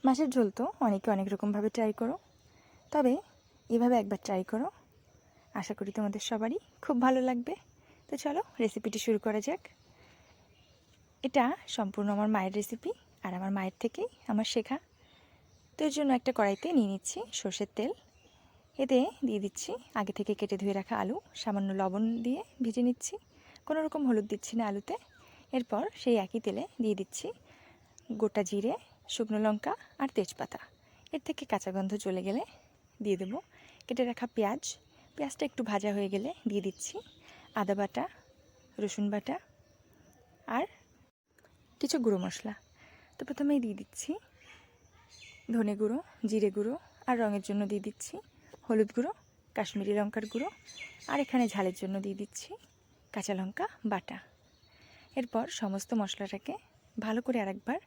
মাছের ঝোল তো অনেকে অনেক রকমভাবে ট্রাই করো, তবে এভাবে একবার ট্রাই করো, আশা করি তোমাদের সবারই খুব ভালো লাগবে। তো চলো রেসিপিটি শুরু করা যাক। এটা সম্পূর্ণ আমার মায়ের রেসিপি, আর আমার মায়ের থেকেই আমার শেখা। তো এর জন্য একটা কড়াইতে নিয়ে নিচ্ছি সর্ষের তেল। এতে দিয়ে দিচ্ছি আগে থেকে কেটে ধুয়ে রাখা আলু, সামান্য লবণ দিয়ে ভেজে নিচ্ছি, কোনো রকম হলুদ দিচ্ছি না আলুতে। এরপর সেই একই তেলে দিয়ে দিচ্ছি গোটা জিরে, শুকনো লঙ্কা আর তেজপাতা। এর থেকে কাঁচা গন্ধ চলে গেলে দিয়ে দেবো কেটে রাখা পেঁয়াজ। পেঁয়াজটা একটু ভাজা হয়ে গেলে দিয়ে দিচ্ছি আদা বাটা, রসুন বাটা আর কিছু গুঁড়ো মশলা। তো প্রথমেই দিয়ে দিচ্ছি ধনে গুঁড়ো, জিরে গুঁড়ো, আর রঙের জন্য দিয়ে দিচ্ছি হলুদ গুঁড়ো, কাশ্মীরি লঙ্কার গুঁড়ো, আর এখানে ঝালের জন্য দিয়ে দিচ্ছি কাঁচা লঙ্কা বাটা। এরপর সমস্ত মশলাটাকে ভালো করে আরেকবার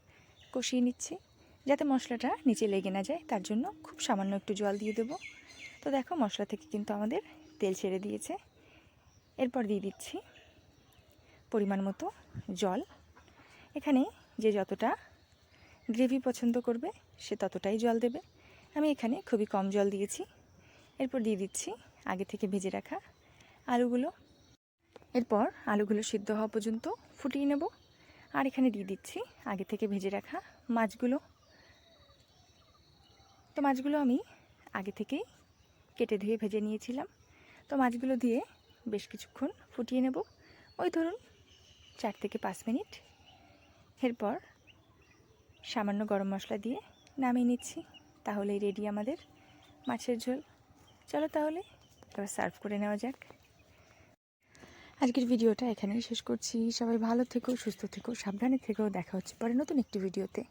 কষিয়ে নিচ্ছি, যাতে মশলাটা নিচে লেগে না যায়, তার জন্য খুব সামান্য একটু জল দিয়ে দেবো। তো দেখো মশলা থেকে কিন্তু আমাদের তেল ছেড়ে দিয়েছে। এরপর দিয়ে দিচ্ছি পরিমাণ মতো জল। এখানে যে যতটা গ্রেভি পছন্দ করবে সে ততটাই জল দেবে, আমি এখানে খুবই কম জল দিয়েছি। এরপর দিয়ে দিচ্ছি আগে থেকে ভেজে রাখা আলুগুলো। এরপর আলুগুলো সিদ্ধ হওয়া পর্যন্ত ফুটিয়ে নেব। আর এখানে দিয়ে দিচ্ছি আগে থেকে ভেজে রাখা মাছগুলো। তো মাছগুলো আমি আগে থেকেই কেটে ধুয়ে ভেজে নিয়েছিলাম। তো মাছগুলো দিয়ে বেশ কিছুক্ষণ ফুটিয়ে নেব, ওই ধরুন 4 থেকে 5 মিনিট। এরপর সামান্য গরম মশলা দিয়ে নামিয়ে নিচ্ছি, তাহলেই রেডি আমাদের মাছের ঝোল। চলো তাহলে এবার সার্ভ করে নেওয়া যাক। আজকের ভিডিওটা এখানেই শেষ করছি। সবাই ভালো থেকো, সুস্থ থেকো, সাবধানে থেকো। দেখা হচ্ছে পরে নতুন একটি ভিডিওতে।